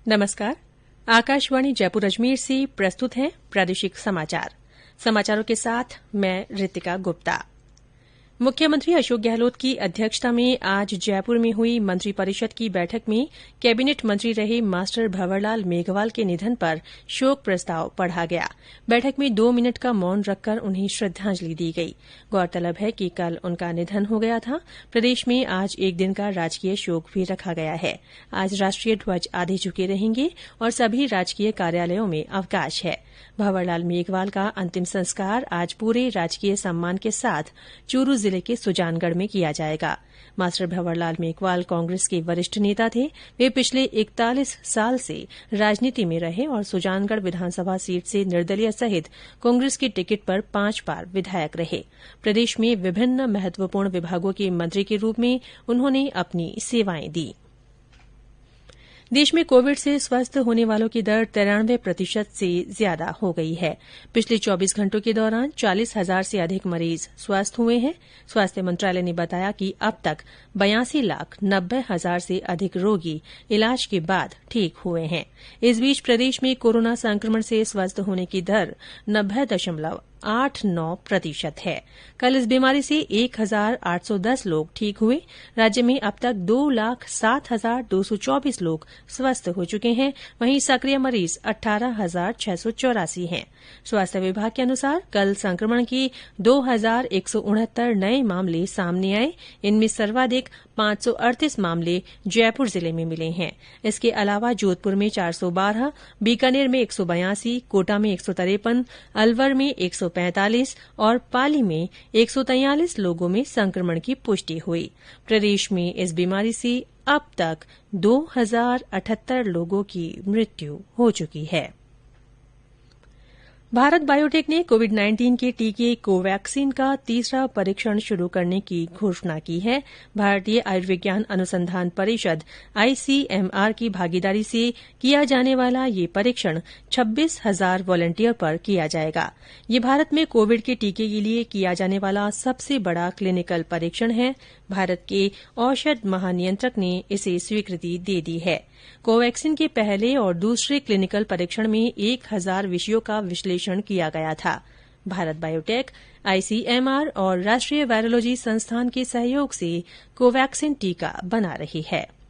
नमस्कार। आकाशवाणी जयपुर अजमेर से प्रस्तुत है प्रादेशिक समाचार। समाचारों के साथ मैं रितिका गुप्ता। मुख्यमंत्री अशोक गहलोत की अध्यक्षता में आज जयपुर में हुई मंत्रिपरिषद की बैठक में कैबिनेट मंत्री रहे मास्टर भंवरलाल मेघवाल के निधन पर शोक प्रस्ताव पढ़ा गया। बैठक में 2 मिनट का मौन रखकर उन्हें श्रद्धांजलि दी गई। गौरतलब है कि कल उनका निधन हो गया था। प्रदेश में आज एक दिन का राजकीय शोक भी रखा गया है। आज राष्ट्रीय ध्वज आधे झुके रहेंगे और सभी राजकीय कार्यालयों में अवकाश है। भंवरलाल मेघवाल का अंतिम संस्कार आज पूरे राजकीय सम्मान के साथ चूरू जिले के सुजानगढ़ में किया जाएगा। मास्टर भंवरलाल मेघवाल कांग्रेस के वरिष्ठ नेता थे। वे पिछले 41 साल से राजनीति में रहे और सुजानगढ़ विधानसभा सीट से निर्दलीय सहित कांग्रेस की टिकट पर 5 बार विधायक रहे। प्रदेश में विभिन्न महत्वपूर्ण विभागों के मंत्री के रूप में उन्होंने अपनी सेवाएं दी। देश में कोविड से स्वस्थ होने वालों की दर 93% से ज्यादा हो गई है। पिछले 24 घंटों के दौरान 40,000 से अधिक मरीज स्वस्थ हुए हैं। स्वास्थ्य मंत्रालय ने बताया कि अब तक 82,90,000 से अधिक रोगी इलाज के बाद ठीक हुए हैं। इस बीच प्रदेश में कोरोना संक्रमण से स्वस्थ होने की दर 90.89% है। कल इस बीमारी से 1,810 लोग ठीक हुए। राज्य में अब तक 2,07,224 लोग स्वस्थ हो चुके हैं। वहीं सक्रिय मरीज 18,684 हैं। स्वास्थ्य विभाग के अनुसार कल संक्रमण के 2,169 नए मामले सामने आए। इनमें सर्वाधिक 538 मामले जयपुर जिले में मिले हैं। इसके अलावा जोधपुर में 412, बीकानेर में 182, कोटा में 153, अलवर में 145 और पाली में 143 लोगों में संक्रमण की पुष्टि हुई। प्रदेश में इस बीमारी से अब तक 2,078 लोगों की मृत्यु हो चुकी है। भारत बायोटेक ने कोविड-19 के टीके कोवैक्सीन का तीसरा परीक्षण शुरू करने की घोषणा की है। भारतीय आयुर्विज्ञान अनुसंधान परिषद आईसीएमआर की भागीदारी से किया जाने वाला ये परीक्षण 26,000 वॉलंटियर पर किया जाएगा। ये भारत में कोविड के टीके के लिए किया जाने वाला सबसे बड़ा क्लिनिकल परीक्षण है। भारत के औषध महानियंत्रक ने इसे स्वीकृति दे दी है। कोवैक्सीन के पहले और दूसरे क्लिनिकल परीक्षण में 1,000 विषयों का विश्लेषण किया गया था। भारत बायोटेक, आईसीएमआर और राष्ट्रीय वायरोलॉजी संस्थान के सहयोग से कोवैक्सीन टीका बना रही है।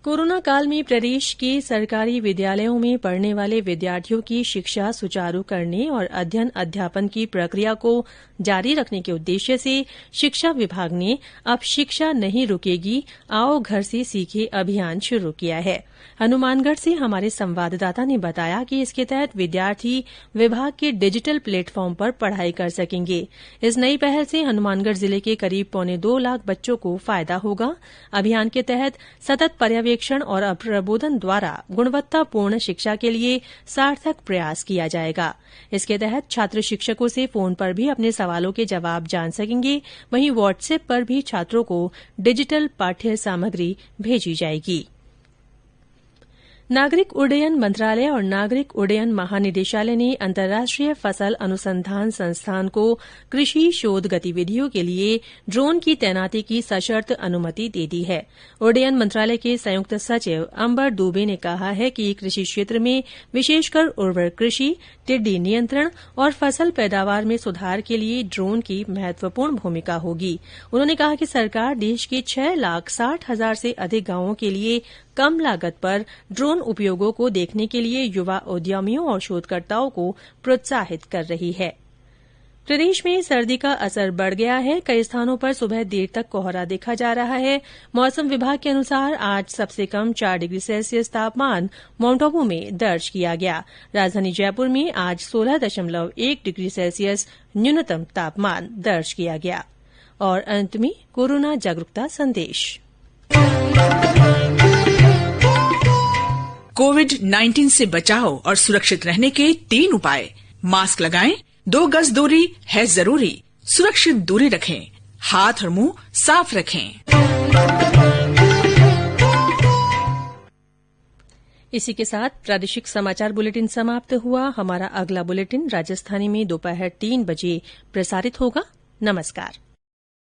कोरोना काल में प्रदेश के सरकारी विद्यालयों में पढ़ने वाले विद्यार्थियों की शिक्षा सुचारू करने और अध्ययन अध्यापन की प्रक्रिया को जारी रखने के उद्देश्य से शिक्षा विभाग ने अब शिक्षा नहीं रुकेगी, आओ घर से सीखे अभियान शुरू किया है। हनुमानगढ़ से हमारे संवाददाता ने बताया कि इसके तहत विद्यार्थी विभाग के डिजिटल प्लेटफॉर्म पर पढ़ाई कर सकेंगे। इस नई पहल से हनुमानगढ़ जिले के करीब 2.25 लाख बच्चों को फायदा होगा। अभियान के तहत सतत पर्यवेक्षण और प्रबोधन द्वारा गुणवत्तापूर्ण शिक्षा के लिए सार्थक प्रयास किया जाएगा। इसके तहत छात्र शिक्षकों से फोन पर भी अपने सवालों के जवाब जान सकेंगे। वहीं व्हाट्सएप पर भी छात्रों को डिजिटल पाठ्य सामग्री भेजी जाएगी। नागरिक उड्डयन मंत्रालय और नागरिक उड्डयन महानिदेशालय ने अंतर्राष्ट्रीय फसल अनुसंधान संस्थान को कृषि शोध गतिविधियों के लिए ड्रोन की तैनाती की सशर्त अनुमति दे दी है। उड्डयन मंत्रालय के संयुक्त सचिव अंबर दुबे ने कहा है कि कृषि क्षेत्र में विशेषकर उर्वरक कृषि, टिड्डी नियंत्रण और फसल पैदावार में सुधार के लिए ड्रोन की महत्वपूर्ण भूमिका होगी। उन्होंने कहा कि सरकार देश के 6,60,000 से अधिक गांवों के लिए कम लागत पर ड्रोन उपयोगों को देखने के लिए युवा उद्यमियों और शोधकर्ताओं को प्रोत्साहित कर रही है। प्रदेश में सर्दी का असर बढ़ गया है। कई स्थानों पर सुबह देर तक कोहरा देखा जा रहा है। मौसम विभाग के अनुसार आज सबसे कम 4 डिग्री सेल्सियस तापमान माउंट आबू में दर्ज किया गया। राजधानी जयपुर में आज 16.1 डिग्री सेल्सियस न्यूनतम तापमान दर्ज किया गया। और अंत में कोरोना जागरूकता संदेश। कोविड-19 से बचाव और सुरक्षित रहने के 3 उपाय। मास्क लगाएं, 2 गज दूरी है जरूरी, सुरक्षित दूरी रखें, हाथ और मुंह साफ रखें। इसी के साथ प्रादेशिक समाचार बुलेटिन समाप्त हुआ। हमारा अगला बुलेटिन राजस्थानी में दोपहर 3 बजे प्रसारित होगा। नमस्कार।